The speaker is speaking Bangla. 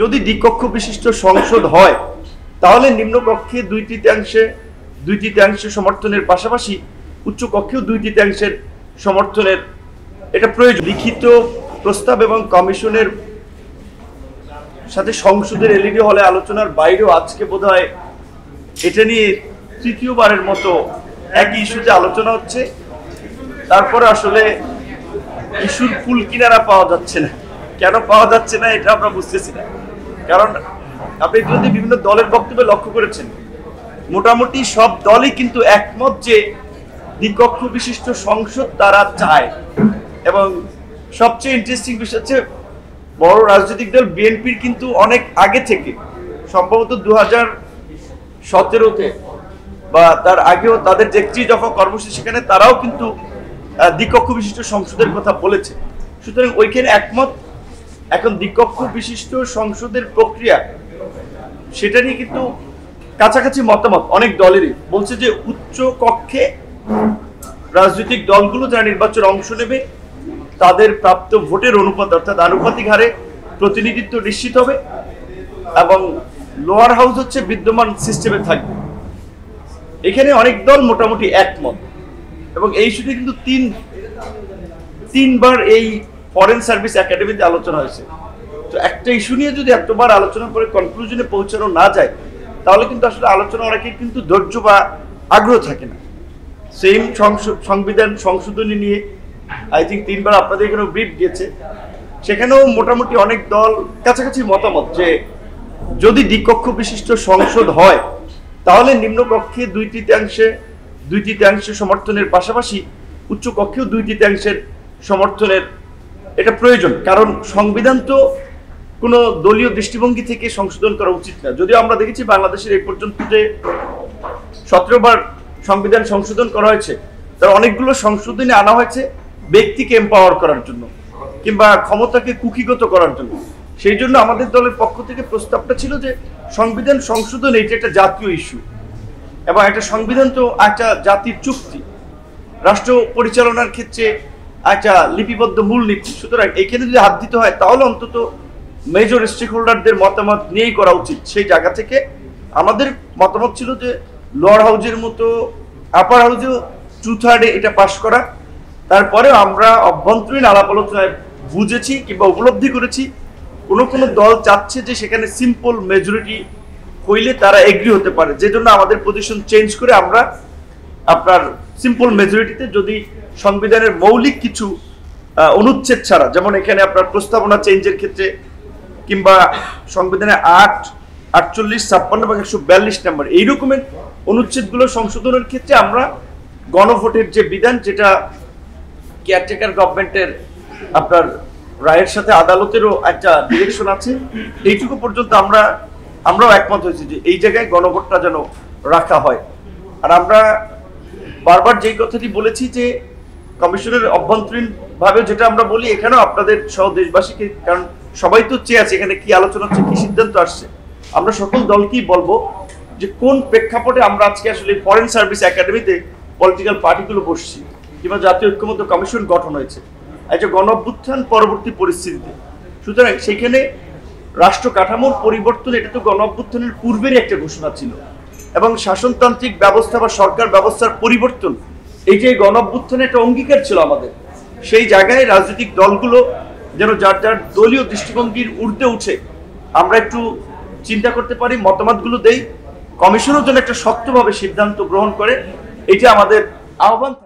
যদি দ্বিকক্ষ বিশিষ্ট সংসদ হয় তাহলে নিম্নকক্ষে দুই তৃতীয়াংশ সমর্থনের পাশাপাশি উচ্চ কক্ষেও 2/3 সমর্থনের এটা প্রয়োজন। লিখিত প্রস্তাব এবং কমিশনের সাথে সংসদের এলইডি হলে আলোচনার বাইরেও আজকে বোধহয় এটা নিয়ে তৃতীয়বারের মতো একই ইস্যুতে আলোচনা হচ্ছে। তারপরে আসলে ইস্যুর ফুল কিনারা পাওয়া যাচ্ছে না। কেন পাওয়া যাচ্ছে না এটা আমরা বুঝতেছি না। কারণ আপনি যদি বিভিন্ন দলের বক্তব্যে লক্ষ্য করেছেন, মোটামুটি সব দলই কিন্তু একমত যে দ্বিকক্ষ বিশিষ্ট সংসদ তারা চায়। এবং সবচেয়ে ইন্টারেস্টিং বিষয় হচ্ছে বড় রাজনৈতিক দল বিএনপির কিন্তু অনেক আগে থেকে, সম্ভবত 2017-তে বা তার আগেও তাদের যে 31 দফা কর্মসূচি, সেখানে তারাও কিন্তু দ্বিকক্ষ বিশিষ্ট সংসদের কথা বলেছে। সুতরাং ওইখানে একমত। এখন দ্বিকক্ষ বিশিষ্ট সংসদের প্রক্রিয়া সেটা নিয়ে কিন্তু কাছাকাছি মতামত অনেক দলেরই। বলছে যে উচ্চ কক্ষে রাজনৈতিক দলগুলো যারা নির্বাচনে অংশ নেবে তাদের প্রাপ্ত ভোটের অনুপাত, অর্থাৎ আনুপাতিক হারে প্রতিনিধিত্ব নিশ্চিত হবে এবং লোয়ার হাউস হচ্ছে বিদ্যমান সিস্টেমে থাকবে। এখানে অনেক দল মোটামুটি একমত। এবং এই ইস্যুতে কিন্তু তিনবার এই ফরেন সার্ভিস একাডেমিতে আলোচনা হয়েছে। তো একটা ইস্যু নিয়ে যদি এতবার আলোচনা করে কনক্লুশনে পৌঁছানো না যায় তাহলে কিন্তু আসলে আলোচনা অনেকের কিন্তু ধৈর্য বা আগ্রহ থাকে না। সেম সংবিধান সংশোধনী নিয়ে আই থিঙ্ক 3বার আপনাদের এখানে ব্রিফ দিয়েছে, সেখানেও মোটামুটি অনেক দল কাছাকাছি মতামত যে যদি দ্বিকক্ষ বিশিষ্ট সংসদ হয় তাহলে নিম্নকক্ষে দুই তৃতীয়াংশ সমর্থনের পাশাপাশি উচ্চ কক্ষেও 2/3 সমর্থনের এটা প্রয়োজন। কারণ সংবিধান তো কোনো দলীয় দৃষ্টিভঙ্গি থেকে সংশোধন করা উচিত না। যদিও আমরা দেখেছি বাংলাদেশের এই পর্যন্ত যে 17বার সংবিধান সংশোধন করা হয়েছে, তার অনেকগুলো সংশোধনী আনা হয়েছে ব্যক্তিকে এম্পাওয়ার করার জন্য কিংবা ক্ষমতাকে কুক্ষিগত করার জন্য। সেই জন্য আমাদের দলের পক্ষ থেকে প্রস্তাবটা ছিল যে সংবিধান সংশোধন এটা একটা জাতীয় ইস্যু এবং একটা সংবিধান তো একটা জাতির চুক্তি, রাষ্ট্র পরিচালনার ক্ষেত্রে একটা লিপিবদ্ধ মূলনীতি। সুতরাং এখানে যদি হাত দিতে হয় তাহলে অন্তত মেজর স্টেক হোল্ডারদের মতামত নিয়েই করা উচিত। সেই জায়গা থেকে আমাদের মতামত ছিল যে লোয়ার হাউজের মতো আপার হাউজেও 2/3 এটা পাশ করা। তারপরে আমরা অভ্যন্তরীণ আলাপ আলোচনায় বুঝেছি কিংবা উপলব্ধি করেছি কোনো দল চাচ্ছে যে সেখানে সিম্পল মেজরিটি হইলে তারা এগ্রি হতে পারে, যে জন্য আমাদের পজিশন চেঞ্জ করে আমরা আপনার সিম্পল মেজরিটিতে, যদি সংবিধানের মৌলিক কিছু অনুচ্ছেদ ছাড়া, যেমন এখানে আপনার প্রস্তাবনা চেঞ্জের ক্ষেত্রে কিংবা সংবিধানের 8, 48, 56 এবং 142 নম্বর এই রকমের অনুচ্ছেদগুলো সংশোধনের ক্ষেত্রে আমরা গণভোটের যে বিধান, যেটা কেয়ারটেকার গভর্নমেন্টের আপনার রায়ের সাথে আদালতেরও একটা ডিরেকশন আছে, এইটুকু পর্যন্ত আমরাও একমত হয়েছি যে এই জায়গায় গণভোটটা যেন রাখা হয়। আর আমরা বারবার যেই কথাটি বলেছি যে কমিশনের অভ্যন্তরীণ ভাবে যেটা আমরা বলি, এখানেও আপনাদের সহ দেশবাসীকে, কারণ সবাই তো চেয়ে আছে এখানে কি আলোচনা হচ্ছে, কি সিদ্ধান্ত আসছে, আমরা সকল দলকেই বলবো যে কোন প্রেক্ষাপটে আমরা আজকে আসলে ফরেন সার্ভিস একাডেমিতে পলিটিক্যাল পার্টিগুলো বসছি কিংবা জাতীয় ঐক্যমত্য কমিশন গঠন হয়েছে একটা গণ অভ্যুত্থান পরবর্তী পরিস্থিতিতে। সুতরাং সেখানে রাষ্ট্র কাঠামোর পরিবর্তন, এটা তো গণ অভ্যুত্থানের পূর্বেরই একটা ঘোষণা ছিল এবং শাসনতান্ত্রিক ব্যবস্থা বা সরকার ব্যবস্থার পরিবর্তন, এই যে গণ অভ্যুত্থানের একটা অঙ্গীকার ছিল আমাদের। সেই জায়গায় রাজনৈতিক দলগুলো যেন যার যার দলীয় দৃষ্টিভঙ্গির ঊর্ধ্বে উঠে আমরা একটু চিন্তা করতে পারি, মতামতগুলো দেই, কমিশনের জন্য একটা শক্তভাবে সিদ্ধান্ত গ্রহণ করে, এটা আমাদের আহ্বান।